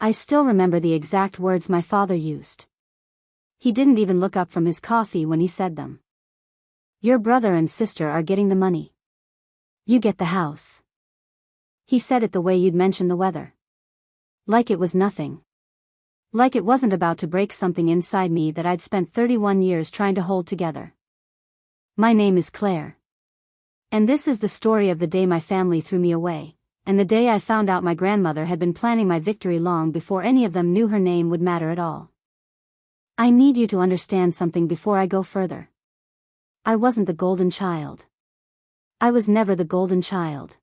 I still remember the exact words my father used. He didn't even look up from his coffee when he said them. Your brother and sister are getting the money. You get the house. He said it the way you'd mention the weather. Like it was nothing. Like it wasn't about to break something inside me that I'd spent 31 years trying to hold together. My name is Claire. And this is the story of the day my family threw me away, and the day I found out my grandmother had been planning my victory long before any of them knew her name would matter at all. I need you to understand something before I go further. I wasn't the golden child. I was never the golden child.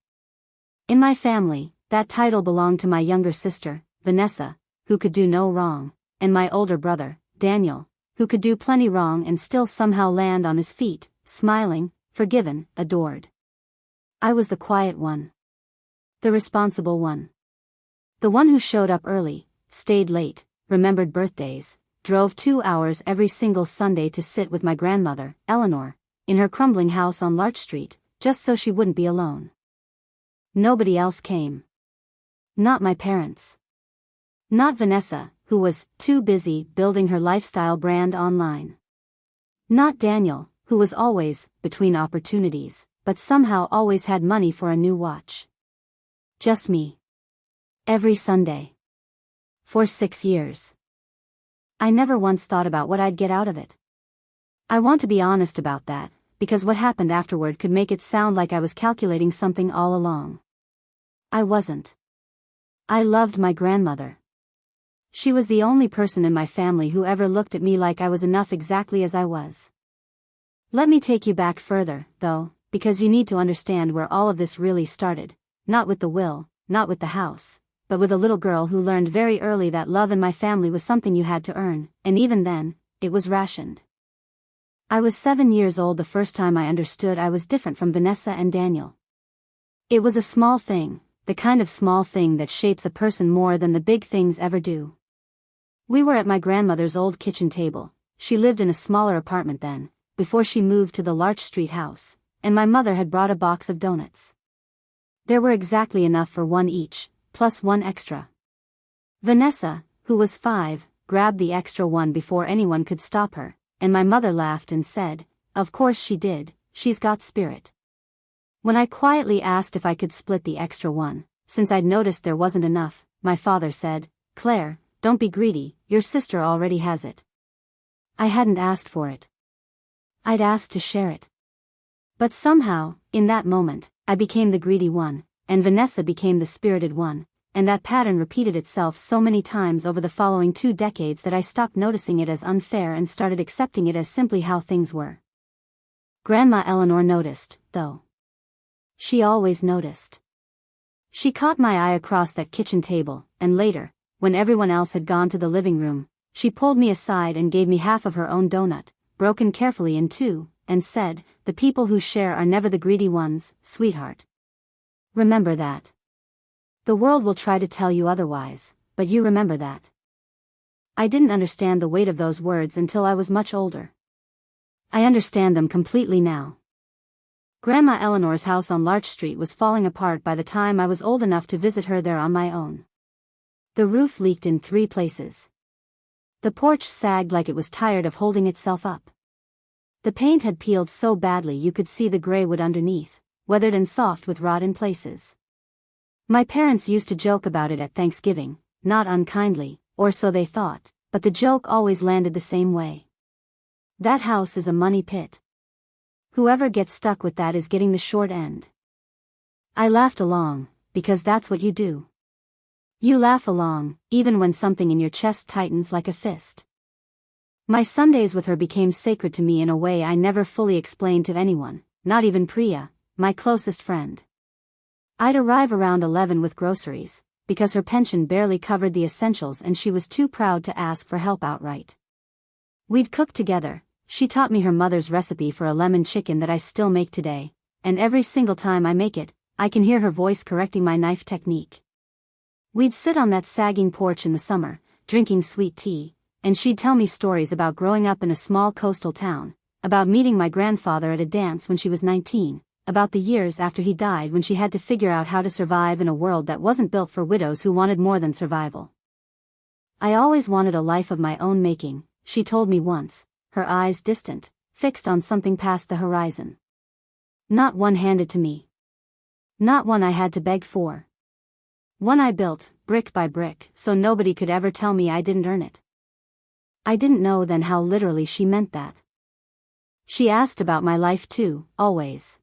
In my family, that title belonged to my younger sister, Vanessa, who could do no wrong, and my older brother, Daniel, who could do plenty wrong and still somehow land on his feet, smiling, forgiven, adored. I was the quiet one. The responsible one. The one who showed up early, stayed late, remembered birthdays, drove 2 hours every single Sunday to sit with my grandmother, Eleanor, in her crumbling house on Larch Street, just so she wouldn't be alone. Nobody else came. Not my parents. Not Vanessa, who was too busy building her lifestyle brand online. Not Daniel, who was always between opportunities, but somehow always had money for a new watch. Just me. Every Sunday. For 6 years. I never once thought about what I'd get out of it. I want to be honest about that, because what happened afterward could make it sound like I was calculating something all along. I wasn't. I loved my grandmother. She was the only person in my family who ever looked at me like I was enough exactly as I was. Let me take you back further, though, because you need to understand where all of this really started, not with the will, not with the house, but with a little girl who learned very early that love in my family was something you had to earn, and even then, it was rationed. I was 7 years old the first time I understood I was different from Vanessa and Daniel. It was a small thing, the kind of small thing that shapes a person more than the big things ever do. We were at my grandmother's old kitchen table. She lived in a smaller apartment then, before she moved to the Larch Street house, and my mother had brought a box of donuts. There were exactly enough for one each, plus one extra. Vanessa, who was 5, grabbed the extra one before anyone could stop her, and my mother laughed and said, "Of course she did, she's got spirit." When I quietly asked if I could split the extra one, since I'd noticed there wasn't enough, my father said, "Claire, don't be greedy, your sister already has it." I hadn't asked for it. I'd asked to share it. But somehow, in that moment, I became the greedy one, and Vanessa became the spirited one, and that pattern repeated itself so many times over the following 2 decades that I stopped noticing it as unfair and started accepting it as simply how things were. Grandma Eleanor noticed, though. She always noticed. She caught my eye across that kitchen table, and later, when everyone else had gone to the living room, she pulled me aside and gave me half of her own donut, broken carefully in 2, and said, "The people who share are never the greedy ones, sweetheart. Remember that. The world will try to tell you otherwise, but you remember that." I didn't understand the weight of those words until I was much older. I understand them completely now. Grandma Eleanor's house on Larch Street was falling apart by the time I was old enough to visit her there on my own. The roof leaked in 3 places. The porch sagged like it was tired of holding itself up. The paint had peeled so badly you could see the gray wood underneath, weathered and soft with rot in places. My parents used to joke about it at Thanksgiving, not unkindly, or so they thought, but the joke always landed the same way. That house is a money pit. Whoever gets stuck with that is getting the short end. I laughed along, because that's what you do. You laugh along, even when something in your chest tightens like a fist. My Sundays with her became sacred to me in a way I never fully explained to anyone, not even Priya, my closest friend. I'd arrive around 11 with groceries, because her pension barely covered the essentials and she was too proud to ask for help outright. We'd cook together. She taught me her mother's recipe for a lemon chicken that I still make today, and every single time I make it, I can hear her voice correcting my knife technique. We'd sit on that sagging porch in the summer, drinking sweet tea, and she'd tell me stories about growing up in a small coastal town, about meeting my grandfather at a dance when she was 19, about the years after he died when she had to figure out how to survive in a world that wasn't built for widows who wanted more than survival. I always wanted a life of my own making, she told me once, her eyes distant, fixed on something past the horizon. Not one handed to me. Not one I had to beg for. One I built, brick by brick, so nobody could ever tell me I didn't earn it. I didn't know then how literally she meant that. She asked about my life too, always.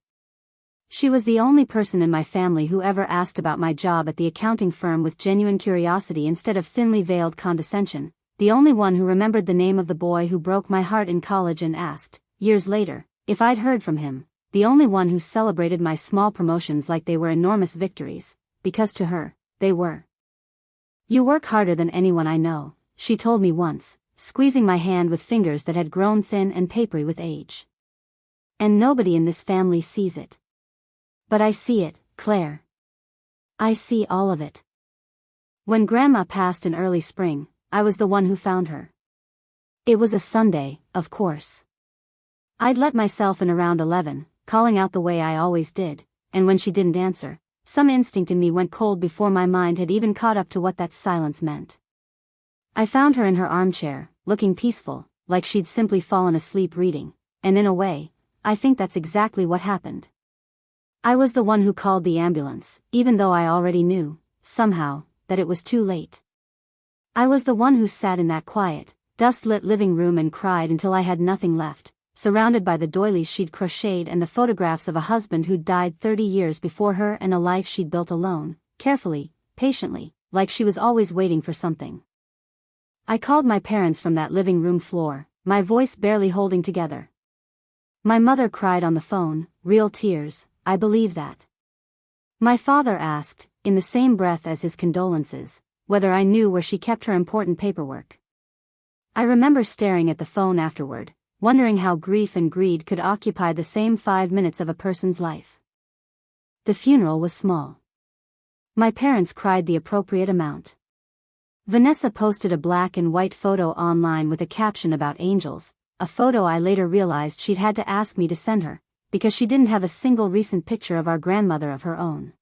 She was the only person in my family who ever asked about my job at the accounting firm with genuine curiosity instead of thinly veiled condescension, the only one who remembered the name of the boy who broke my heart in college and asked, years later, if I'd heard from him, the only one who celebrated my small promotions like they were enormous victories, because to her, they were. You work harder than anyone I know, she told me once, squeezing my hand with fingers that had grown thin and papery with age. And nobody in this family sees it. But I see it, Claire. I see all of it. When Grandma passed in early spring, I was the one who found her. It was a Sunday, of course. I'd let myself in around 11, calling out the way I always did, and when she didn't answer, some instinct in me went cold before my mind had even caught up to what that silence meant. I found her in her armchair, looking peaceful, like she'd simply fallen asleep reading, and in a way, I think that's exactly what happened. I was the one who called the ambulance, even though I already knew, somehow, that it was too late. I was the one who sat in that quiet, dust-lit living room and cried until I had nothing left, surrounded by the doilies she'd crocheted and the photographs of a husband who'd died 30 years before her and a life she'd built alone, carefully, patiently, like she was always waiting for something. I called my parents from that living room floor, my voice barely holding together. My mother cried on the phone, real tears, I believe that. My father asked, in the same breath as his condolences, whether I knew where she kept her important paperwork. I remember staring at the phone afterward, wondering how grief and greed could occupy the same 5 minutes of a person's life. The funeral was small. My parents cried the appropriate amount. Vanessa posted a black and white photo online with a caption about angels, a photo I later realized she'd had to ask me to send her, because she didn't have a single recent picture of our grandmother of her own.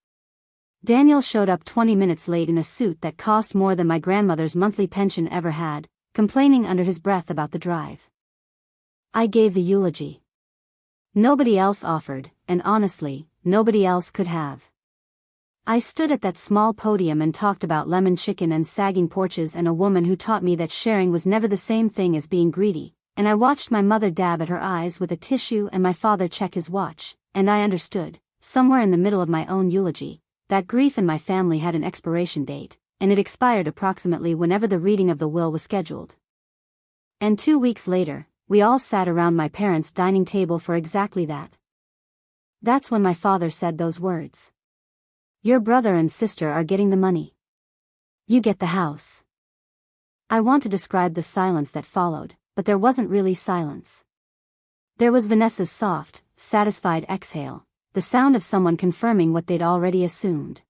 Daniel showed up 20 minutes late in a suit that cost more than my grandmother's monthly pension ever had, complaining under his breath about the drive. I gave the eulogy. Nobody else offered, and honestly, nobody else could have. I stood at that small podium and talked about lemon chicken and sagging porches and a woman who taught me that sharing was never the same thing as being greedy, and I watched my mother dab at her eyes with a tissue and my father check his watch, and I understood, somewhere in the middle of my own eulogy, that grief in my family had an expiration date, and it expired approximately whenever the reading of the will was scheduled. And 2 weeks later, we all sat around my parents' dining table for exactly that. That's when my father said those words. Your brother and sister are getting the money. You get the house. I want to describe the silence that followed, but there wasn't really silence. There was Vanessa's soft, satisfied exhale, the sound of someone confirming what they'd already assumed.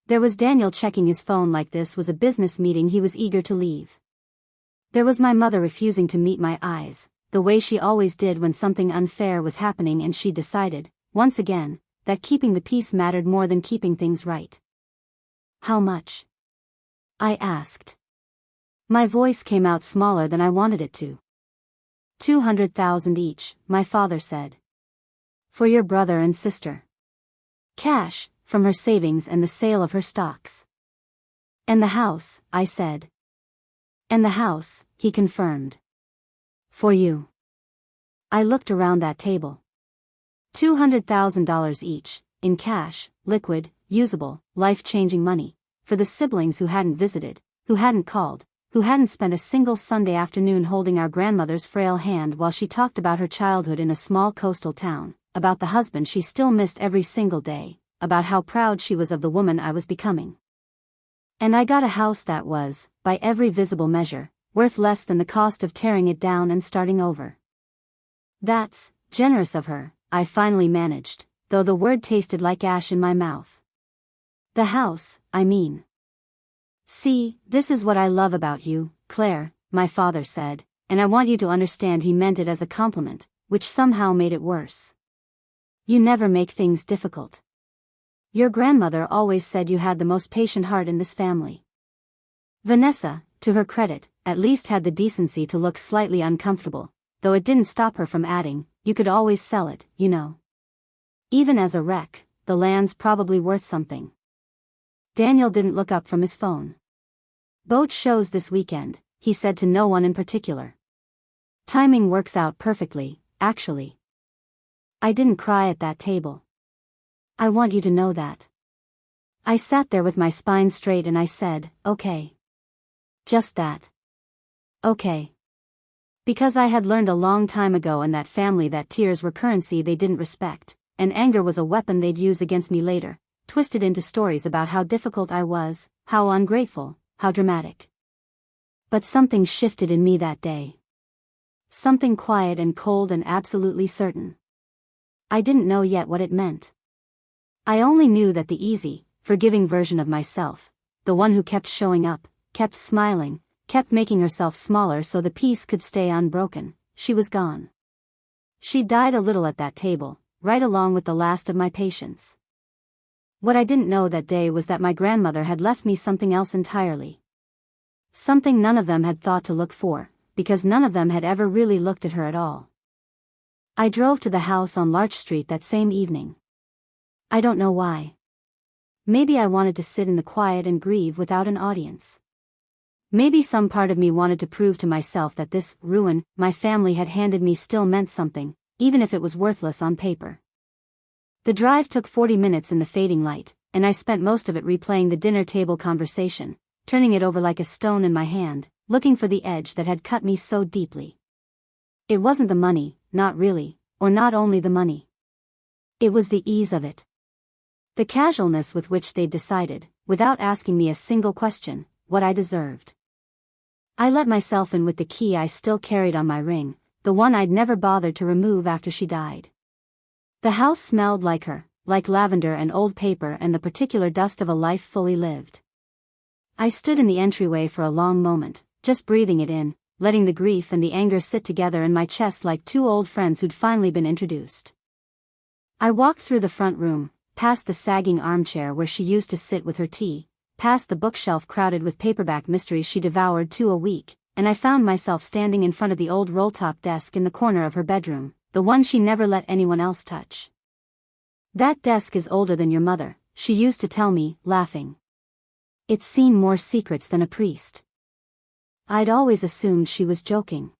There was Daniel checking his phone like this was a business meeting he was eager to leave. There was my mother refusing to meet my eyes, the way she always did when something unfair was happening, and she decided, once again, that keeping the peace mattered more than keeping things right. How much? I asked. My voice came out smaller than I wanted it to. 200,000 each, my father said. For your brother and sister. Cash, from her savings and the sale of her stocks. And the house, I said. And the house, he confirmed. For you. I looked around that table. $200,000 each, in cash, liquid, usable, life-changing money, for the siblings who hadn't visited, who hadn't called, who hadn't spent a single Sunday afternoon holding our grandmother's frail hand while she talked about her childhood in a small coastal town, about the husband she still missed every single day, about how proud she was of the woman I was becoming. And I got a house that was, by every visible measure, worth less than the cost of tearing it down and starting over. That's generous of her, I finally managed, though the word tasted like ash in my mouth. The house, I mean. See, this is what I love about you, Claire, my father said, and I want you to understand he meant it as a compliment, which somehow made it worse. You never make things difficult. Your grandmother always said you had the most patient heart in this family. Vanessa, to her credit, at least had the decency to look slightly uncomfortable, though it didn't stop her from adding, "You could always sell it, you know. Even as a wreck, the land's probably worth something." Daniel didn't look up from his phone. "Boat shows this weekend," he said to no one in particular. "Timing works out perfectly, actually." I didn't cry at that table. I want you to know that. I sat there with my spine straight and I said, "Okay." Just that. Okay. Because I had learned a long time ago in that family that tears were currency they didn't respect, and anger was a weapon they'd use against me later, twisted into stories about how difficult I was, how ungrateful, how dramatic. But something shifted in me that day. Something quiet and cold and absolutely certain. I didn't know yet what it meant. I only knew that the easy, forgiving version of myself, the one who kept showing up, kept smiling, kept making herself smaller so the peace could stay unbroken, she was gone. She died a little at that table, right along with the last of my patients. What I didn't know that day was that my grandmother had left me something else entirely. Something none of them had thought to look for, because none of them had ever really looked at her at all. I drove to the house on Larch Street that same evening. I don't know why. Maybe I wanted to sit in the quiet and grieve without an audience. Maybe some part of me wanted to prove to myself that this ruin my family had handed me still meant something, even if it was worthless on paper. The drive took 40 minutes in the fading light, and I spent most of it replaying the dinner table conversation, turning it over like a stone in my hand, looking for the edge that had cut me so deeply. It wasn't the money, not really, or not only the money. It was the ease of it. The casualness with which they'd decided, without asking me a single question, what I deserved. I let myself in with the key I still carried on my ring, the one I'd never bothered to remove after she died. The house smelled like her, like lavender and old paper and the particular dust of a life fully lived. I stood in the entryway for a long moment, just breathing it in, letting the grief and the anger sit together in my chest like two old friends who'd finally been introduced. I walked through the front room, past the sagging armchair where she used to sit with her tea, past the bookshelf crowded with paperback mysteries she devoured 2 a week, and I found myself standing in front of the old roll-top desk in the corner of her bedroom, the one she never let anyone else touch. "That desk is older than your mother," she used to tell me, laughing. "It's seen more secrets than a priest." I'd always assumed she was joking.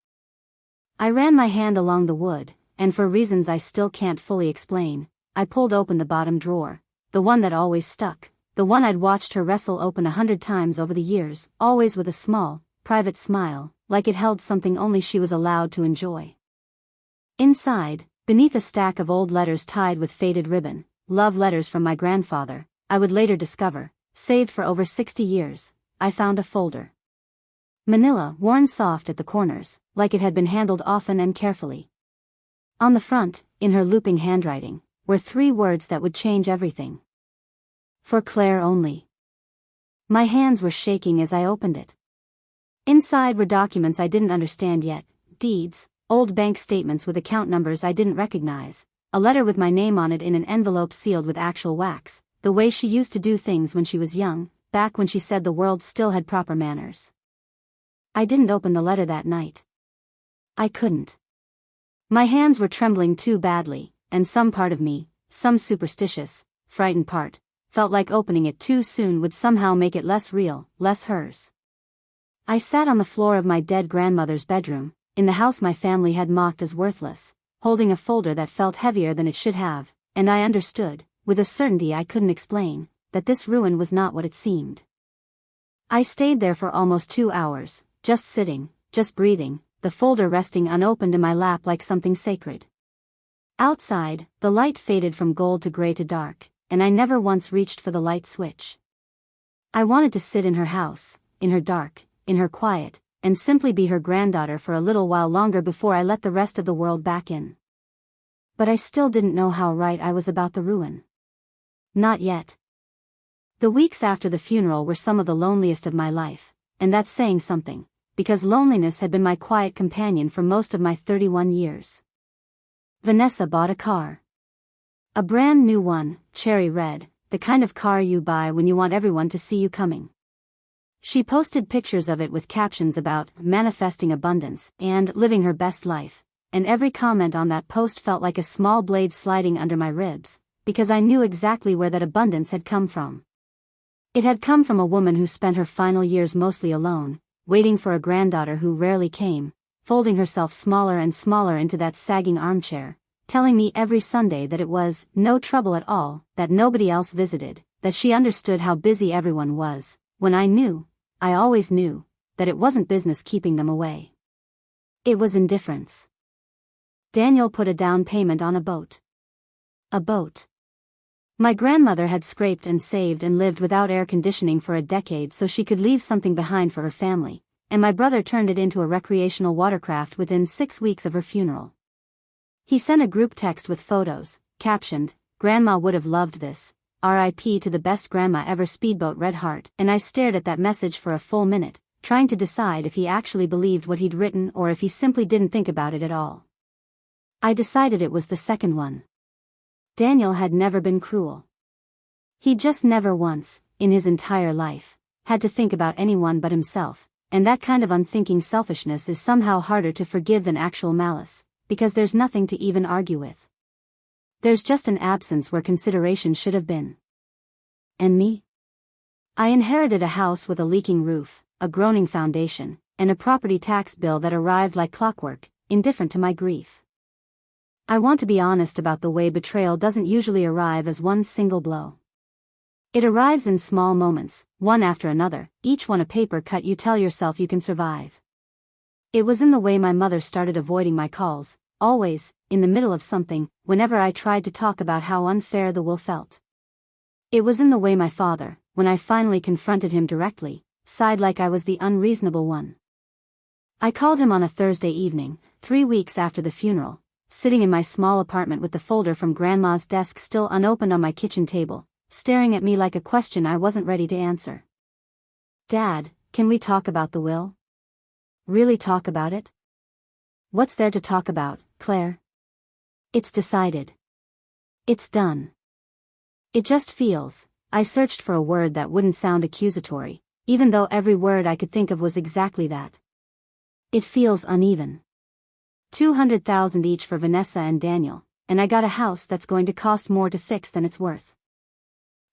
I ran my hand along the wood, and for reasons I still can't fully explain, I pulled open the bottom drawer, the one that always stuck, the one I'd watched her wrestle open 100 times over the years, always with a small, private smile, like it held something only she was allowed to enjoy. Inside, beneath a stack of old letters tied with faded ribbon, love letters from my grandfather, I would later discover, saved for over 60 years, I found a folder. Manila worn soft at the corners, like it had been handled often and carefully. On the front, in her looping handwriting, were 3 words that would change everything. For Claire only. My hands were shaking as I opened it. Inside were documents I didn't understand yet, deeds, old bank statements with account numbers I didn't recognize, a letter with my name on it in an envelope sealed with actual wax, the way she used to do things when she was young, back when she said the world still had proper manners. I didn't open the letter that night. I couldn't. My hands were trembling too badly, and some part of me, some superstitious, frightened part, felt like opening it too soon would somehow make it less real, less hers. I sat on the floor of my dead grandmother's bedroom, in the house my family had mocked as worthless, holding a folder that felt heavier than it should have, and I understood, with a certainty I couldn't explain, that this ruin was not what it seemed. I stayed there for almost 2 hours, just sitting, just breathing, the folder resting unopened in my lap like something sacred. Outside, the light faded from gold to gray to dark, and I never once reached for the light switch. I wanted to sit in her house, in her dark, in her quiet, and simply be her granddaughter for a little while longer before I let the rest of the world back in. But I still didn't know how right I was about the ruin. Not yet. The weeks after the funeral were some of the loneliest of my life, and that's saying something, because loneliness had been my quiet companion for most of my 31 years. Vanessa bought a car. A brand new one, cherry red, the kind of car you buy when you want everyone to see you coming. She posted pictures of it with captions about manifesting abundance and living her best life, and every comment on that post felt like a small blade sliding under my ribs, because I knew exactly where that abundance had come from. It had come from a woman who spent her final years mostly alone, waiting for a granddaughter who rarely came, folding herself smaller and smaller into that sagging armchair, telling me every Sunday that it was no trouble at all, that nobody else visited, that she understood how busy everyone was, when I always knew, that it wasn't business keeping them away. It was indifference. Daniel put a down payment on a boat. A boat. My grandmother had scraped and saved and lived without air conditioning for a decade so she could leave something behind for her family, and my brother turned it into a recreational watercraft within 6 weeks of her funeral. He sent a group text with photos, captioned, "Grandma would have loved this, R.I.P. to the best grandma ever, speedboat red heart," and I stared at that message for a full minute, trying to decide if he actually believed what he'd written or if he simply didn't think about it at all. I decided it was the second one. Daniel had never been cruel. He just never once, in his entire life, had to think about anyone but himself, and that kind of unthinking selfishness is somehow harder to forgive than actual malice, because there's nothing to even argue with. There's just an absence where consideration should have been. And me? I inherited a house with a leaking roof, a groaning foundation, and a property tax bill that arrived like clockwork, indifferent to my grief. I want to be honest about the way betrayal doesn't usually arrive as one single blow. It arrives in small moments, one after another, each one a paper cut you tell yourself you can survive. It was in the way my mother started avoiding my calls, always, in the middle of something, whenever I tried to talk about how unfair the will felt. It was in the way my father, when I finally confronted him directly, sighed like I was the unreasonable one. I called him on a Thursday evening, 3 weeks after the funeral, sitting in my small apartment with the folder from Grandma's desk still unopened on my kitchen table, staring at me like a question I wasn't ready to answer. "Dad, can we talk about the will? Really talk about it?" "What's there to talk about, Claire? It's decided. It's done." It just feels, I searched for a word that wouldn't sound accusatory, even though every word I could think of was exactly that. It feels uneven. 200,000 each for Vanessa and Daniel, and I got a house that's going to cost more to fix than it's worth.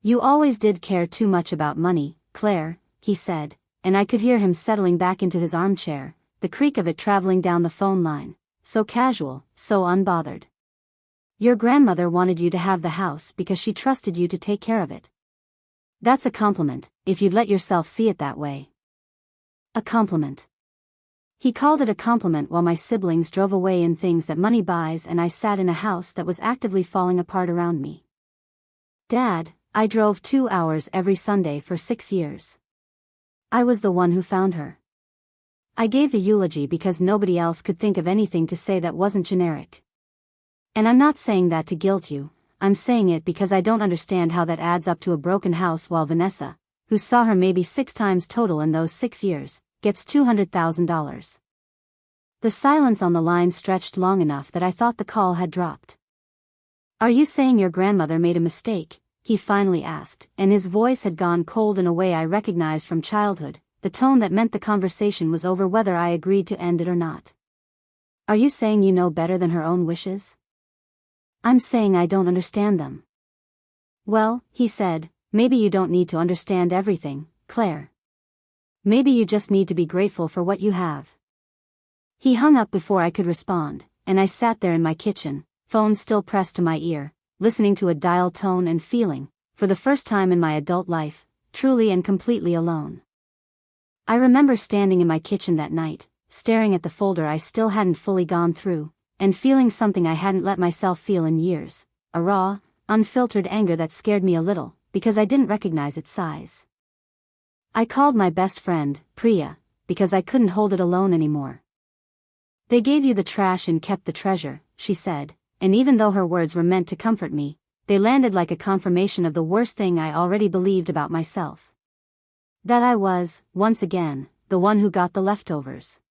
"You always did care too much about money, Claire," he said, and I could hear him settling back into his armchair, the creak of it traveling down the phone line, so casual, so unbothered. "Your grandmother wanted you to have the house because she trusted you to take care of it. That's a compliment, if you'd let yourself see it that way." A compliment. He called it a compliment while my siblings drove away in things that money buys and I sat in a house that was actively falling apart around me. "Dad, I drove 2 hours every Sunday for 6 years. I was the one who found her." I gave the eulogy because nobody else could think of anything to say that wasn't generic. And I'm not saying that to guilt you, I'm saying it because I don't understand how that adds up to a broken house while Vanessa, who saw her maybe 6 times total in those 6 years, gets $200,000. The silence on the line stretched long enough that I thought the call had dropped. "Are you saying your grandmother made a mistake?" he finally asked, and his voice had gone cold in a way I recognized from childhood, the tone that meant the conversation was over whether I agreed to end it or not. "Are you saying you know better than her own wishes?" "I'm saying I don't understand them." "Well," he said, "maybe you don't need to understand everything, Claire. Maybe you just need to be grateful for what you have." He hung up before I could respond, and I sat there in my kitchen, phone still pressed to my ear, listening to a dial tone and feeling, for the first time in my adult life, truly and completely alone. I remember standing in my kitchen that night, staring at the folder I still hadn't fully gone through, and feeling something I hadn't let myself feel in years, a raw, unfiltered anger that scared me a little, because I didn't recognize its size. I called my best friend, Priya, because I couldn't hold it alone anymore. "They gave you the trash and kept the treasure," she said, and even though her words were meant to comfort me, they landed like a confirmation of the worst thing I already believed about myself. That I was, once again, the one who got the leftovers.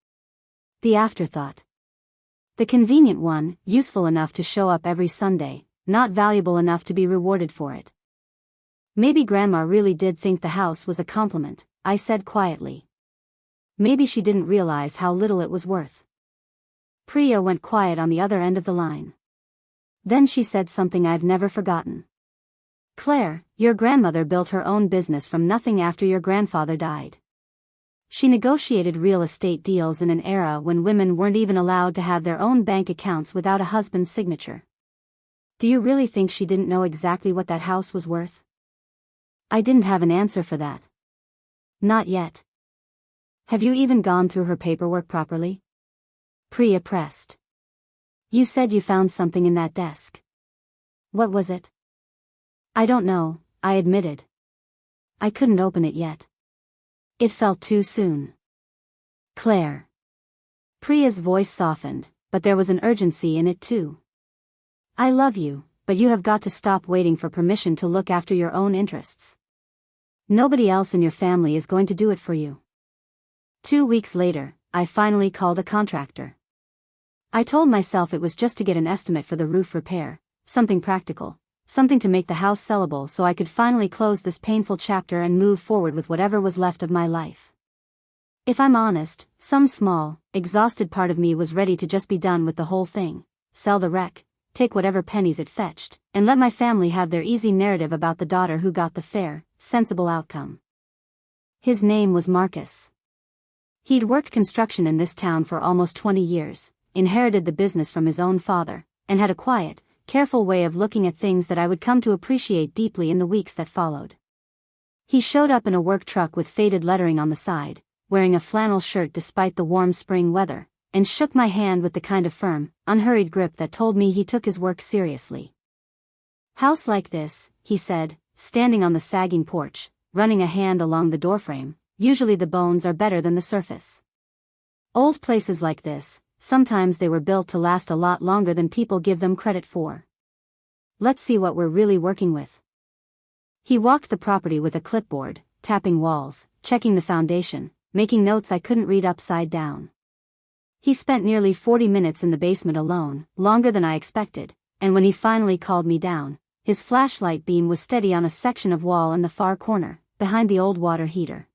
The afterthought. The convenient one, useful enough to show up every Sunday, not valuable enough to be rewarded for it. Maybe Grandma really did think the house was a compliment, I said quietly. Maybe she didn't realize how little it was worth. Priya went quiet on the other end of the line. Then she said something I've never forgotten. Claire, your grandmother built her own business from nothing after your grandfather died. She negotiated real estate deals in an era when women weren't even allowed to have their own bank accounts without a husband's signature. Do you really think she didn't know exactly what that house was worth? I didn't have an answer for that. Not yet. Have you even gone through her paperwork properly? Priya pressed. You said you found something in that desk. What was it? I don't know, I admitted. I couldn't open it yet. It felt too soon. Claire. Priya's voice softened, but there was an urgency in it too. I love you, but you have got to stop waiting for permission to look after your own interests. Nobody else in your family is going to do it for you. 2 weeks later, I finally called a contractor. I told myself it was just to get an estimate for the roof repair, something practical, something to make the house sellable so I could finally close this painful chapter and move forward with whatever was left of my life. If I'm honest, some small, exhausted part of me was ready to just be done with the whole thing, sell the wreck, take whatever pennies it fetched, and let my family have their easy narrative about the daughter who got the fair, sensible outcome. His name was Marcus. He'd worked construction in this town for almost 20 years, inherited the business from his own father, and had a quiet, careful way of looking at things that I would come to appreciate deeply in the weeks that followed. He showed up in a work truck with faded lettering on the side, wearing a flannel shirt despite the warm spring weather, and shook my hand with the kind of firm, unhurried grip that told me he took his work seriously. House like this, he said, standing on the sagging porch, running a hand along the doorframe, usually the bones are better than the surface. Old places like this, sometimes they were built to last a lot longer than people give them credit for. Let's see what we're really working with. He walked the property with a clipboard, tapping walls, checking the foundation, making notes I couldn't read upside down. He spent nearly 40 minutes in the basement alone, longer than I expected, and when he finally called me down, his flashlight beam was steady on a section of wall in the far corner, behind the old water heater.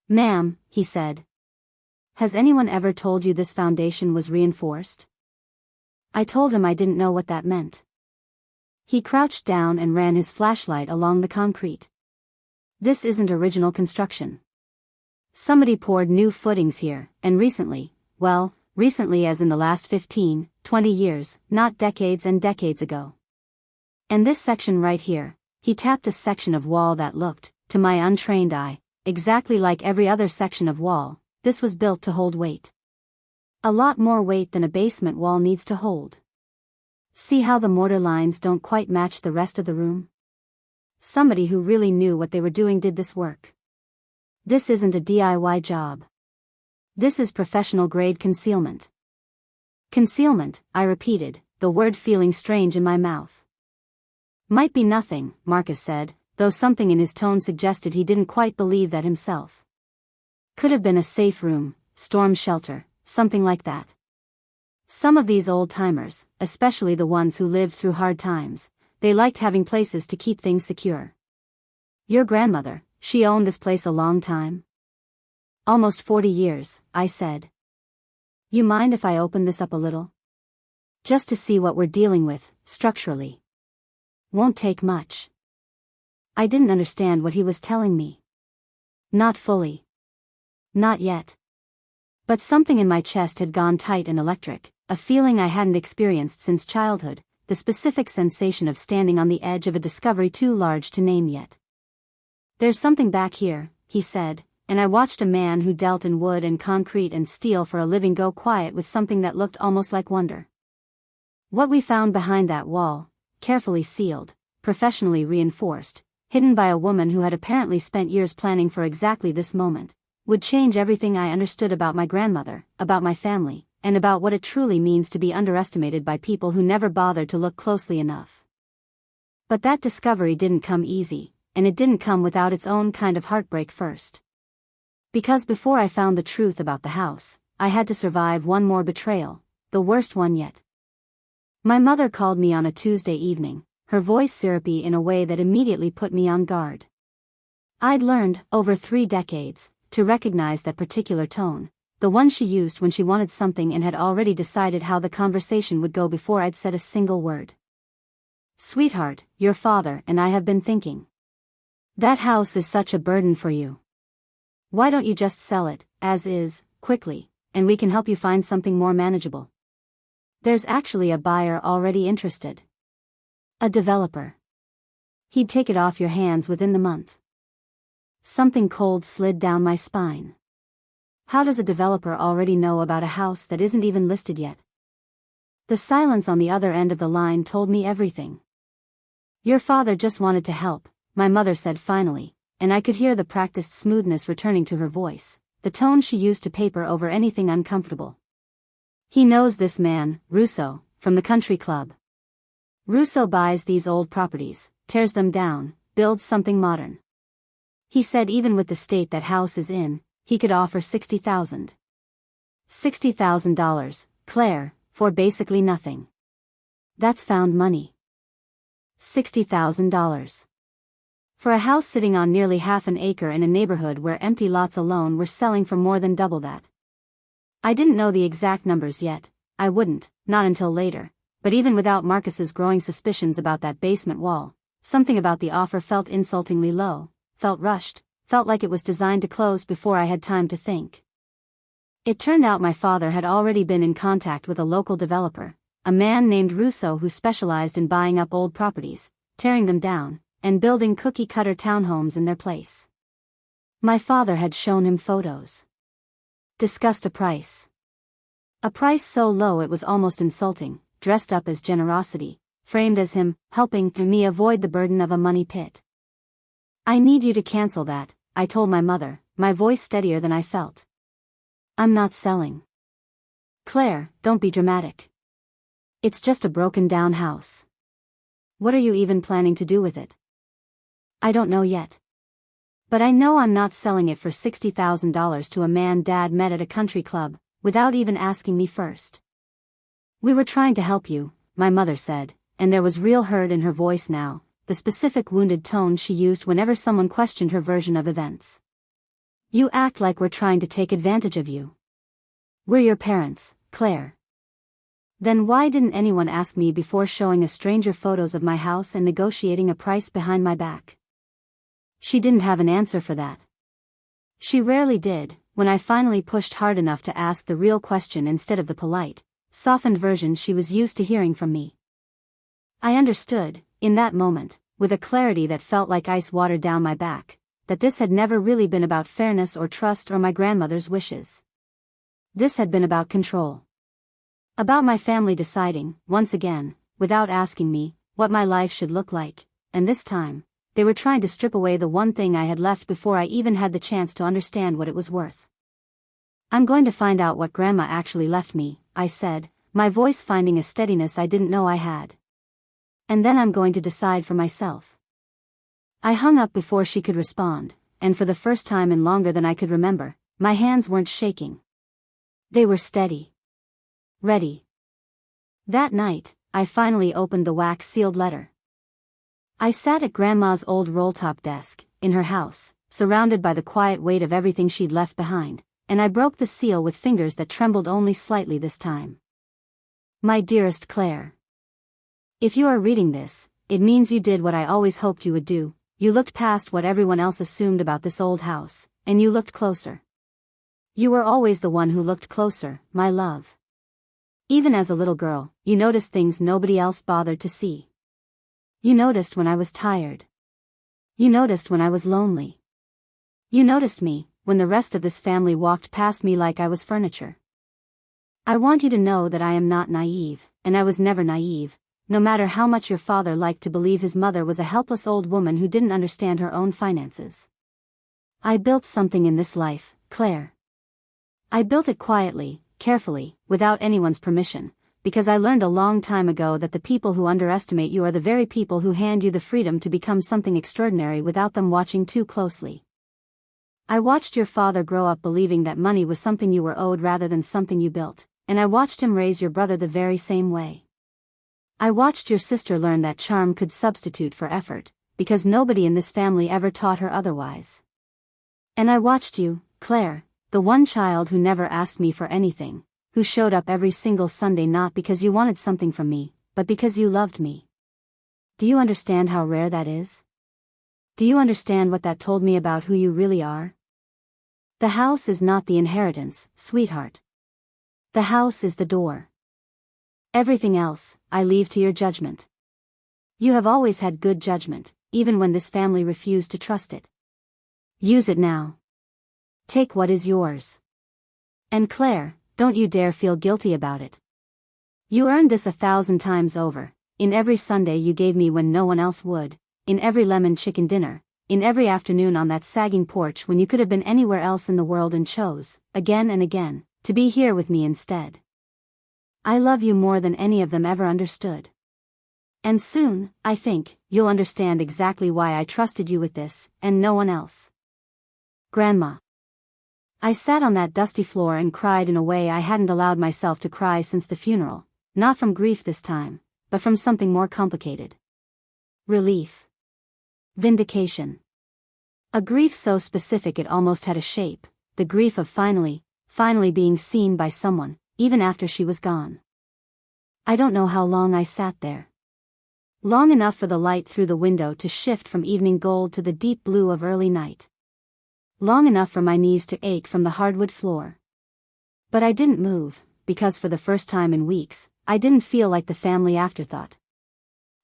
Ma'am, he said. Has anyone ever told you this foundation was reinforced? I told him I didn't know what that meant. He crouched down and ran his flashlight along the concrete. This isn't original construction. Somebody poured new footings here, and recently, well, recently as in the last 15, 20 years, not decades and decades ago. And this section right here, he tapped a section of wall that looked, to my untrained eye, exactly like every other section of wall. This was built to hold weight. A lot more weight than a basement wall needs to hold. See how the mortar lines don't quite match the rest of the room? Somebody who really knew what they were doing did this work. This isn't a DIY job. This is professional grade concealment. Concealment, I repeated, the word feeling strange in my mouth. Might be nothing, Marcus said, though something in his tone suggested he didn't quite believe that himself. Could have been a safe room, storm shelter, something like that. Some of these old-timers, especially the ones who lived through hard times, they liked having places to keep things secure. Your grandmother, she owned this place a long time? Almost 40 years, I said. You mind if I open this up a little? Just to see what we're dealing with, structurally. Won't take much. I didn't understand what he was telling me. Not fully. Not yet. But something in my chest had gone tight and electric, a feeling I hadn't experienced since childhood, the specific sensation of standing on the edge of a discovery too large to name yet. There's something back here, he said, and I watched a man who dealt in wood and concrete and steel for a living go quiet with something that looked almost like wonder. What we found behind that wall, carefully sealed, professionally reinforced, hidden by a woman who had apparently spent years planning for exactly this moment, would change everything I understood about my grandmother, about my family, and about what it truly means to be underestimated by people who never bothered to look closely enough. But that discovery didn't come easy, and it didn't come without its own kind of heartbreak first. Because before I found the truth about the house, I had to survive one more betrayal, the worst one yet. My mother called me on a Tuesday evening, her voice syrupy in a way that immediately put me on guard. I'd learned, over 3 decades, to recognize that particular tone, the one she used when she wanted something and had already decided how the conversation would go before I'd said a single word. Sweetheart, your father and I have been thinking. That house is such a burden for you. Why don't you just sell it, as is, quickly, and we can help you find something more manageable. There's actually a buyer already interested. A developer. He'd take it off your hands within the month. Something cold slid down my spine. How does a developer already know about a house that isn't even listed yet? The silence on the other end of the line told me everything. Your father just wanted to help, my mother said finally, and I could hear the practiced smoothness returning to her voice, the tone she used to paper over anything uncomfortable. He knows this man, Russo, from the country club. Russo buys these old properties, tears them down, builds something modern. He said even with the state that house is in, he could offer $60,000. $60,000, Claire, for basically nothing. That's found money. $60,000. For a house sitting on nearly half an acre in a neighborhood where empty lots alone were selling for more than double that. I didn't know the exact numbers yet, I wouldn't, not until later, but even without Marcus's growing suspicions about that basement wall, something about the offer felt insultingly low, felt rushed, felt like it was designed to close before I had time to think. It turned out my father had already been in contact with a local developer, a man named Russo who specialized in buying up old properties, tearing them down, and building cookie-cutter townhomes in their place. My father had shown him photos. Discussed a price. A price so low it was almost insulting, dressed up as generosity, framed as him, helping me avoid the burden of a money pit. I need you to cancel that, I told my mother, my voice steadier than I felt. I'm not selling. Claire, don't be dramatic. It's just a broken-down house. What are you even planning to do with it? I don't know yet. But I know I'm not selling it for $60,000 to a man Dad met at a country club, without even asking me first. We were trying to help you, my mother said, and there was real hurt in her voice now, the specific wounded tone she used whenever someone questioned her version of events. You act like we're trying to take advantage of you. We're your parents, Claire. Then why didn't anyone ask me before showing a stranger photos of my house and negotiating a price behind my back? She didn't have an answer for that. She rarely did, when I finally pushed hard enough to ask the real question instead of the polite, softened version she was used to hearing from me. I understood, in that moment, with a clarity that felt like ice water down my back, that this had never really been about fairness or trust or my grandmother's wishes. This had been about control. About my family deciding, once again, without asking me, what my life should look like, and this time, they were trying to strip away the one thing I had left before I even had the chance to understand what it was worth. I'm going to find out what Grandma actually left me, I said, my voice finding a steadiness I didn't know I had. And then I'm going to decide for myself. I hung up before she could respond, and for the first time in longer than I could remember, my hands weren't shaking. They were steady. Ready. That night, I finally opened the wax-sealed letter. I sat at Grandma's old roll-top desk, in her house, surrounded by the quiet weight of everything she'd left behind, and I broke the seal with fingers that trembled only slightly this time. My dearest Claire. If you are reading this, it means you did what I always hoped you would do, you looked past what everyone else assumed about this old house, and you looked closer. You were always the one who looked closer, my love. Even as a little girl, you noticed things nobody else bothered to see. You noticed when I was tired. You noticed when I was lonely. You noticed me, when the rest of this family walked past me like I was furniture. I want you to know that I am not naive, and I was never naive, no matter how much your father liked to believe his mother was a helpless old woman who didn't understand her own finances. I built something in this life, Claire. I built it quietly, carefully, without anyone's permission, because I learned a long time ago that the people who underestimate you are the very people who hand you the freedom to become something extraordinary without them watching too closely. I watched your father grow up believing that money was something you were owed rather than something you built, and I watched him raise your brother the very same way. I watched your sister learn that charm could substitute for effort, because nobody in this family ever taught her otherwise. And I watched you, Claire, the one child who never asked me for anything, who showed up every single Sunday not because you wanted something from me, but because you loved me. Do you understand how rare that is? Do you understand what that told me about who you really are? The house is not the inheritance, sweetheart. The house is the door. Everything else, I leave to your judgment. You have always had good judgment, even when this family refused to trust it. Use it now. Take what is yours. And Claire, don't you dare feel guilty about it. You earned this 1,000 times over, in every Sunday you gave me when no one else would, in every lemon chicken dinner, in every afternoon on that sagging porch when you could have been anywhere else in the world and chose, again and again, to be here with me instead. I love you more than any of them ever understood. And soon, I think, you'll understand exactly why I trusted you with this, and no one else. Grandma. I sat on that dusty floor and cried in a way I hadn't allowed myself to cry since the funeral, not from grief this time, but from something more complicated. Relief. Vindication. A grief so specific it almost had a shape, the grief of finally being seen by someone, even after she was gone. I don't know how long I sat there. Long enough for the light through the window to shift from evening gold to the deep blue of early night. Long enough for my knees to ache from the hardwood floor. But I didn't move, because for the first time in weeks, I didn't feel like the family afterthought.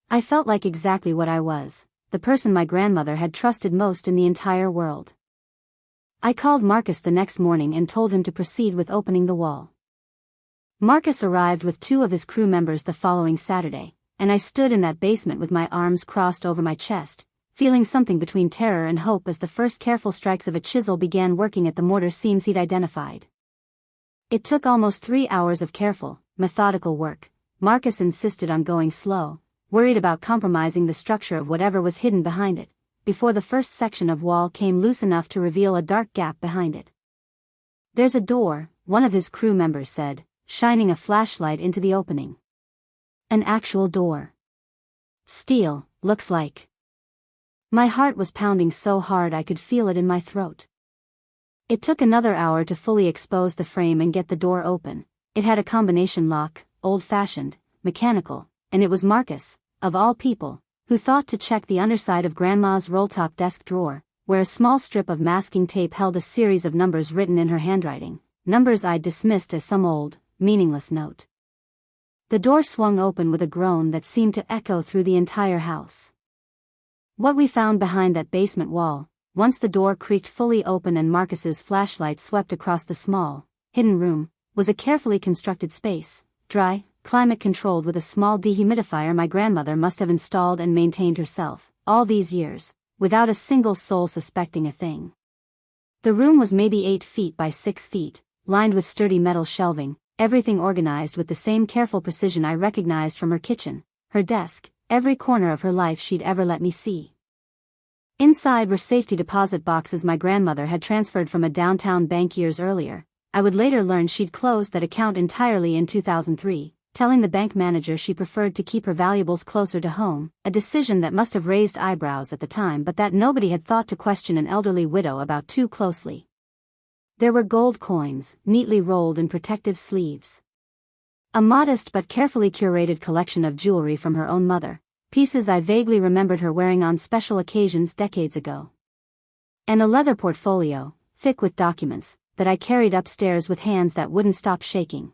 I felt like exactly what I was, the person my grandmother had trusted most in the entire world. I called Marcus the next morning and told him to proceed with opening the wall. Marcus arrived with 2 of his crew members the following Saturday, and I stood in that basement with my arms crossed over my chest, feeling something between terror and hope as the first careful strikes of a chisel began working at the mortar seams he'd identified. It took almost 3 hours of careful, methodical work. Marcus insisted on going slow, worried about compromising the structure of whatever was hidden behind it, before the first section of wall came loose enough to reveal a dark gap behind it. "There's a door," one of his crew members said, shining a flashlight into the opening. An actual door. Steel, looks like. My heart was pounding so hard I could feel it in my throat. It took another hour to fully expose the frame and get the door open. It had a combination lock, old-fashioned, mechanical, and it was Marcus, of all people, who thought to check the underside of Grandma's roll-top desk drawer, where a small strip of masking tape held a series of numbers written in her handwriting, numbers I'd dismissed as some old, meaningless note. The door swung open with a groan that seemed to echo through the entire house. What we found behind that basement wall, once the door creaked fully open and Marcus's flashlight swept across the small, hidden room, was a carefully constructed space, dry, climate-controlled with a small dehumidifier my grandmother must have installed and maintained herself, all these years, without a single soul suspecting a thing. The room was maybe 8 feet by 6 feet, lined with sturdy metal shelving, everything organized with the same careful precision I recognized from her kitchen, her desk, every corner of her life she'd ever let me see. Inside were safety deposit boxes my grandmother had transferred from a downtown bank years earlier. I would later learn she'd closed that account entirely in 2003, telling the bank manager she preferred to keep her valuables closer to home, a decision that must have raised eyebrows at the time but that nobody had thought to question an elderly widow about too closely. There were gold coins, neatly rolled in protective sleeves. A modest but carefully curated collection of jewelry from her own mother, pieces I vaguely remembered her wearing on special occasions decades ago. And a leather portfolio, thick with documents, that I carried upstairs with hands that wouldn't stop shaking.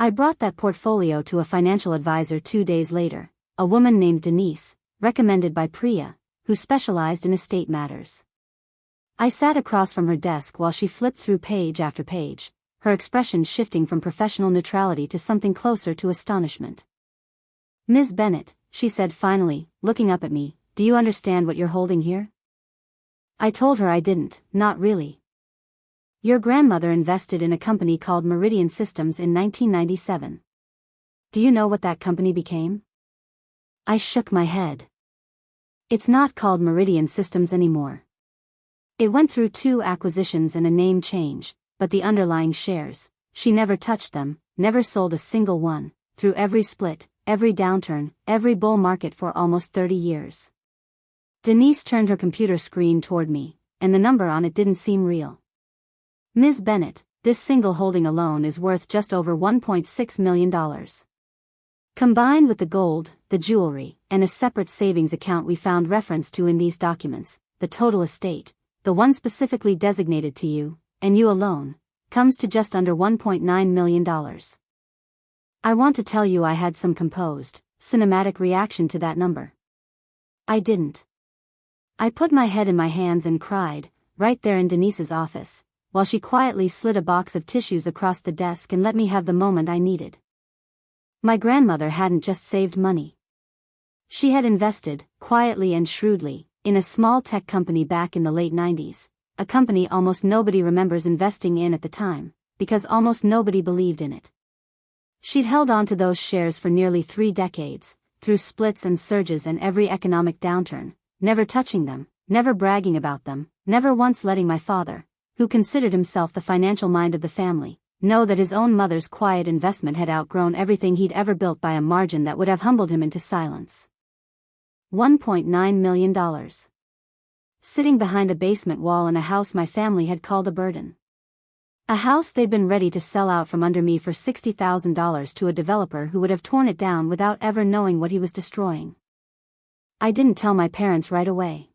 I brought that portfolio to a financial advisor 2 days later, a woman named Denise, recommended by Priya, who specialized in estate matters. I sat across from her desk while she flipped through page after page, her expression shifting from professional neutrality to something closer to astonishment. "Ms. Bennett," she said finally, looking up at me, "do you understand what you're holding here?" I told her I didn't, not really. "Your grandmother invested in a company called Meridian Systems in 1997. Do you know what that company became?" I shook my head. "It's not called Meridian Systems anymore. It went through 2 acquisitions and a name change, but the underlying shares, she never touched them, never sold a single one, through every split, every downturn, every bull market for almost 30 years. Denise turned her computer screen toward me, and the number on it didn't seem real. Ms. Bennett, this single holding alone is worth just over $1.6 million. Combined with the gold, the jewelry, and a separate savings account we found reference to in these documents, the total estate, the one specifically designated to you, and you alone, comes to just under $1.9 million. I want to tell you I had some composed, cinematic reaction to that number. I didn't. I put my head in my hands and cried, right there in Denise's office, while she quietly slid a box of tissues across the desk and let me have the moment I needed. My grandmother hadn't just saved money. She had invested, quietly and shrewdly, in a small tech company back in the late 90s, a company almost nobody remembers investing in at the time, because almost nobody believed in it. She'd held on to those shares for nearly 3 decades, through splits and surges and every economic downturn, never touching them, never bragging about them, never once letting my father, who considered himself the financial mind of the family, know that his own mother's quiet investment had outgrown everything he'd ever built by a margin that would have humbled him into silence. $1.9 million. Sitting behind a basement wall in a house my family had called a burden. A house they'd been ready to sell out from under me for $60,000 to a developer who would have torn it down without ever knowing what he was destroying. I didn't tell my parents right away.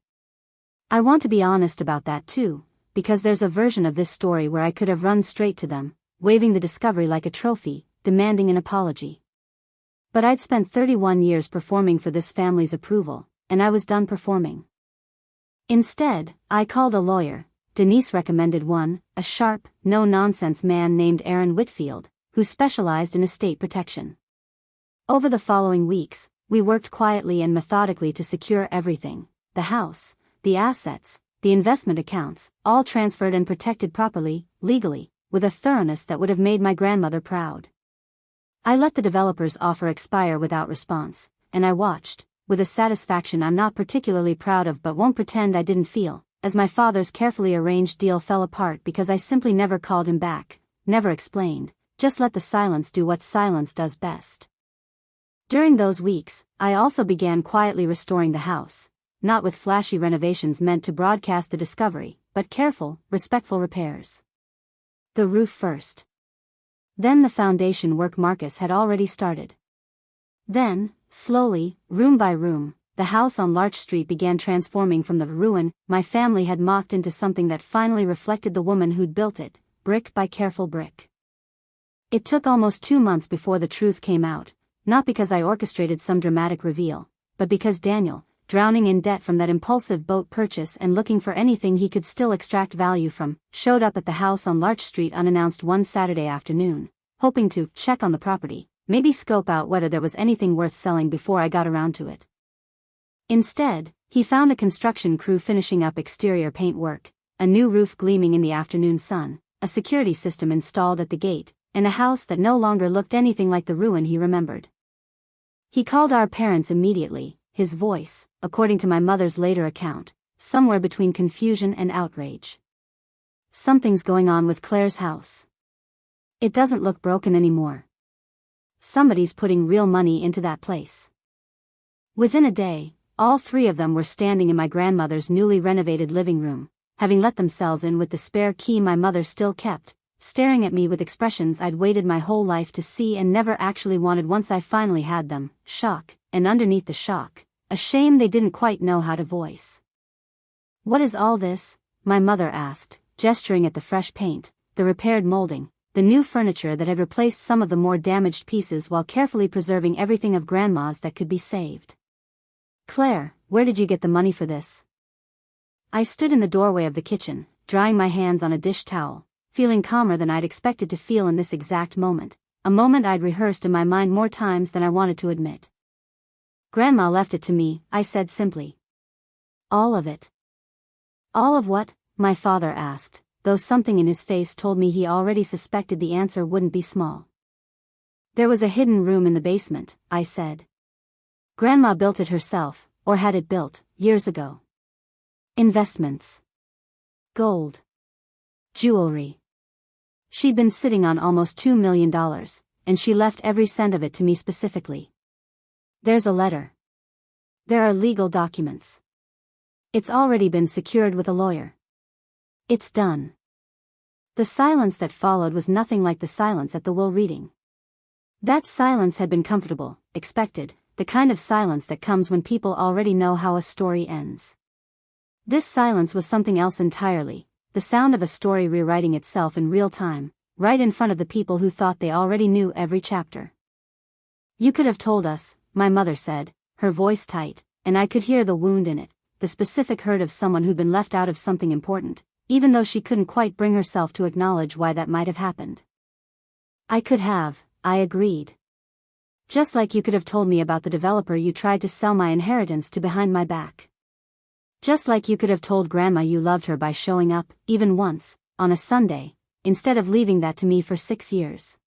I want to be honest about that too, because there's a version of this story where I could have run straight to them, waving the discovery like a trophy, demanding an apology. But I'd spent 31 years performing for this family's approval, and I was done performing. Instead, I called a lawyer. Denise recommended one, a sharp, no-nonsense man named Aaron Whitfield, who specialized in estate protection. Over the following weeks, we worked quietly and methodically to secure everything: the house, the assets, the investment accounts, all transferred and protected properly, legally, with a thoroughness that would have made my grandmother proud. I let the developer's offer expire without response, and I watched, with a satisfaction I'm not particularly proud of but won't pretend I didn't feel, as my father's carefully arranged deal fell apart because I simply never called him back, never explained, just let the silence do what silence does best. During those weeks, I also began quietly restoring the house, not with flashy renovations meant to broadcast the discovery, but careful, respectful repairs. The roof first. Then the foundation work Marcus had already started. Then, slowly, room by room, the house on Larch Street began transforming from the ruin my family had mocked into something that finally reflected the woman who'd built it, brick by careful brick. It took almost 2 months before the truth came out, not because I orchestrated some dramatic reveal, but because Daniel, drowning in debt from that impulsive boat purchase and looking for anything he could still extract value from, showed up at the house on Larch Street unannounced one Saturday afternoon, hoping to check on the property, maybe scope out whether there was anything worth selling before I got around to it. Instead, he found a construction crew finishing up exterior paint work, a new roof gleaming in the afternoon sun, a security system installed at the gate, and a house that no longer looked anything like the ruin he remembered. He called our parents immediately, his voice, according to my mother's later account, somewhere between confusion and outrage. "Something's going on with Claire's house. It doesn't look broken anymore. Somebody's putting real money into that place." Within a day, all 3 of them were standing in my grandmother's newly renovated living room, having let themselves in with the spare key my mother still kept, staring at me with expressions I'd waited my whole life to see and never actually wanted once I finally had them: shock, and underneath the shock, a shame they didn't quite know how to voice. "What is all this?" my mother asked, gesturing at the fresh paint, the repaired molding, the new furniture that had replaced some of the more damaged pieces while carefully preserving everything of Grandma's that could be saved. "Claire, where did you get the money for this?" I stood in the doorway of the kitchen, drying my hands on a dish towel, feeling calmer than I'd expected to feel in this exact moment, a moment I'd rehearsed in my mind more times than I wanted to admit. "Grandma left it to me," I said simply. "All of it?" "All of what?" my father asked, though something in his face told me he already suspected the answer wouldn't be small. "There was a hidden room in the basement," I said. "Grandma built it herself, or had it built, years ago. Investments. Gold. Jewelry. She'd been sitting on almost $2 million, and she left every cent of it to me specifically. There's a letter. There are legal documents. It's already been secured with a lawyer. It's done. The silence that followed was nothing like the silence at the will reading. That silence had been comfortable, expected, the kind of silence that comes when people already know how a story ends. This silence was something else entirely, the sound of a story rewriting itself in real time, right in front of the people who thought they already knew every chapter. You could have told us, my mother said, her voice tight, and I could hear the wound in it, the specific hurt of someone who'd been left out of something important, even though she couldn't quite bring herself to acknowledge why that might have happened. I could have, I agreed. Just like you could have told me about the developer you tried to sell my inheritance to behind my back. Just like you could have told Grandma you loved her by showing up, even once, on a Sunday, instead of leaving that to me for 6 years.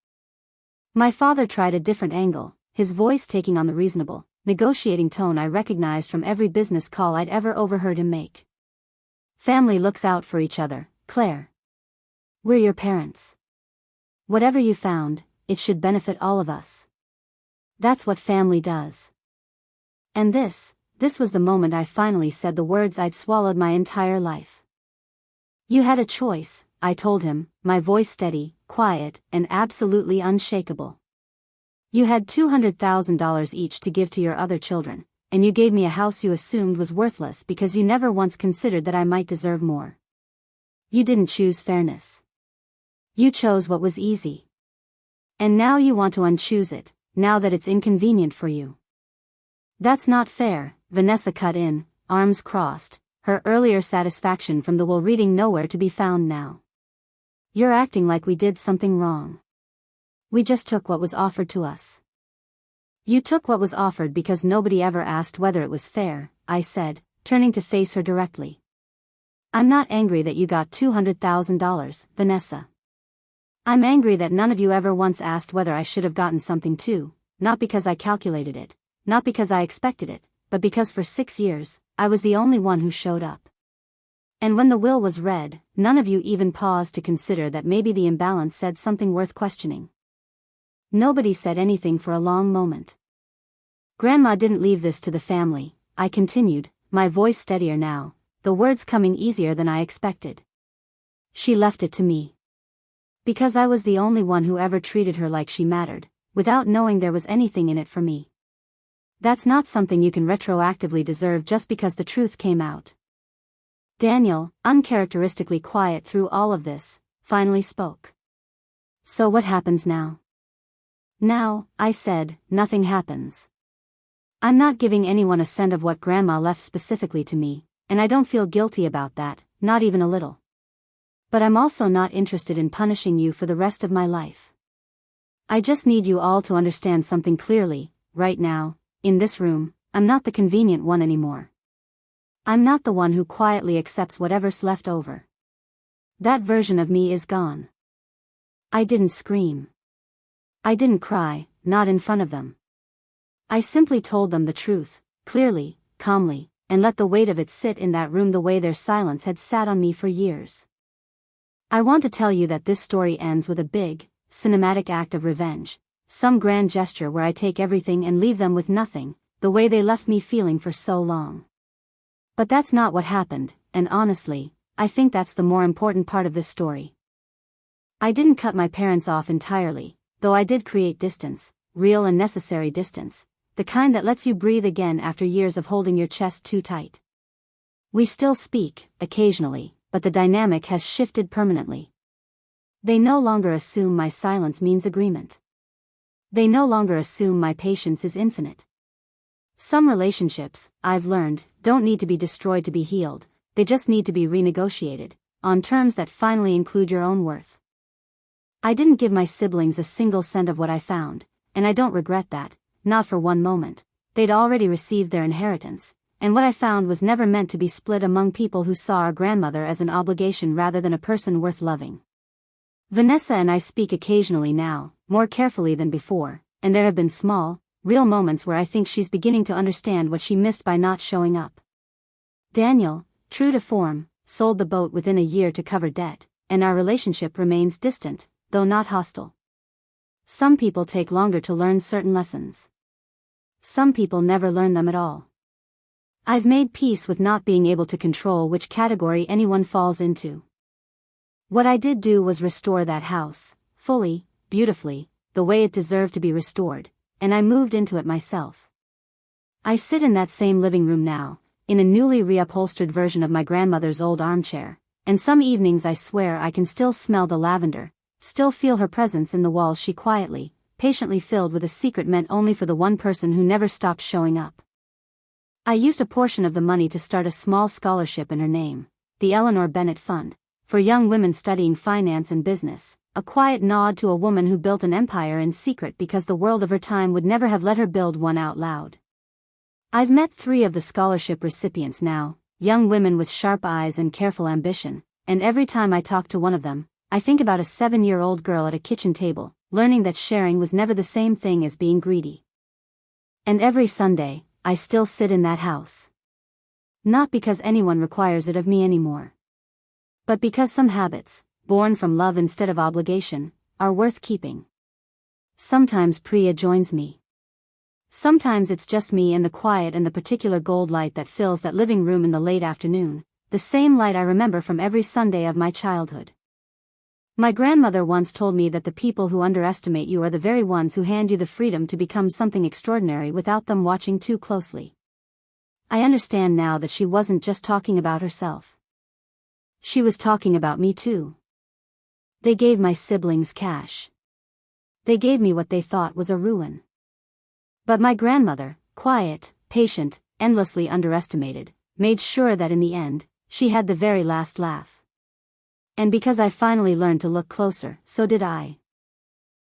My father tried a different angle, his voice taking on the reasonable, negotiating tone I recognized from every business call I'd ever overheard him make. Family looks out for each other, Claire. We're your parents. Whatever you found, it should benefit all of us. That's what family does. And this was the moment I finally said the words I'd swallowed my entire life. You had a choice, I told him, my voice steady, quiet, and absolutely unshakable. You had $200,000 each to give to your other children, and you gave me a house you assumed was worthless because you never once considered that I might deserve more. You didn't choose fairness. You chose what was easy. And now you want to unchoose it, now that it's inconvenient for you. That's not fair, Vanessa cut in, arms crossed, her earlier satisfaction from the will reading nowhere to be found now. You're acting like we did something wrong. We just took what was offered to us. You took what was offered because nobody ever asked whether it was fair, I said, turning to face her directly. I'm not angry that you got $200,000, Vanessa. I'm angry that none of you ever once asked whether I should have gotten something too, not because I calculated it, not because I expected it, but because for 6 years, I was the only one who showed up. And when the will was read, none of you even paused to consider that maybe the imbalance said something worth questioning. Nobody said anything for a long moment. Grandma didn't leave this to the family, I continued, my voice steadier now, the words coming easier than I expected. She left it to me. Because I was the only one who ever treated her like she mattered, without knowing there was anything in it for me. That's not something you can retroactively deserve just because the truth came out. Daniel, uncharacteristically quiet through all of this, finally spoke. So what happens now? Now, I said, nothing happens. I'm not giving anyone a cent of what Grandma left specifically to me, and I don't feel guilty about that, not even a little. But I'm also not interested in punishing you for the rest of my life. I just need you all to understand something clearly, right now, in this room, I'm not the convenient one anymore. I'm not the one who quietly accepts whatever's left over. That version of me is gone. I didn't scream. I didn't cry, not in front of them. I simply told them the truth, clearly, calmly, and let the weight of it sit in that room the way their silence had sat on me for years. I want to tell you that this story ends with a big, cinematic act of revenge, some grand gesture where I take everything and leave them with nothing, the way they left me feeling for so long. But that's not what happened, and honestly, I think that's the more important part of this story. I didn't cut my parents off entirely, though I did create distance, real and necessary distance, the kind that lets you breathe again after years of holding your chest too tight. We still speak, occasionally, but the dynamic has shifted permanently. They no longer assume my silence means agreement. They no longer assume my patience is infinite. Some relationships, I've learned, don't need to be destroyed to be healed, they just need to be renegotiated, on terms that finally include your own worth. I didn't give my siblings a single cent of what I found, and I don't regret that, not for one moment. They'd already received their inheritance, and what I found was never meant to be split among people who saw our grandmother as an obligation rather than a person worth loving. Vanessa and I speak occasionally now, more carefully than before, and there have been small, real moments where I think she's beginning to understand what she missed by not showing up. Daniel, true to form, sold the boat within a year to cover debt, and our relationship remains distant, though not hostile. Some people take longer to learn certain lessons. Some people never learn them at all. I've made peace with not being able to control which category anyone falls into. What I did do was restore that house, fully, beautifully, the way it deserved to be restored, and I moved into it myself. I sit in that same living room now, in a newly reupholstered version of my grandmother's old armchair, and some evenings I swear I can still smell the lavender, still feel her presence in the walls she quietly, patiently filled with a secret meant only for the one person who never stopped showing up. I used a portion of the money to start a small scholarship in her name, the Eleanor Bennett Fund, for young women studying finance and business, a quiet nod to a woman who built an empire in secret because the world of her time would never have let her build one out loud. I've met 3 of the scholarship recipients now, young women with sharp eyes and careful ambition, and every time I talk to one of them, I think about a 7-year-old girl at a kitchen table, learning that sharing was never the same thing as being greedy. And every Sunday, I still sit in that house. Not because anyone requires it of me anymore, but because some habits, born from love instead of obligation, are worth keeping. Sometimes Priya joins me. Sometimes it's just me and the quiet and the particular gold light that fills that living room in the late afternoon, the same light I remember from every Sunday of my childhood. My grandmother once told me that the people who underestimate you are the very ones who hand you the freedom to become something extraordinary without them watching too closely. I understand now that she wasn't just talking about herself. She was talking about me too. They gave my siblings cash. They gave me what they thought was a ruin. But my grandmother, quiet, patient, endlessly underestimated, made sure that in the end, she had the very last laugh. And because I finally learned to look closer, so did I.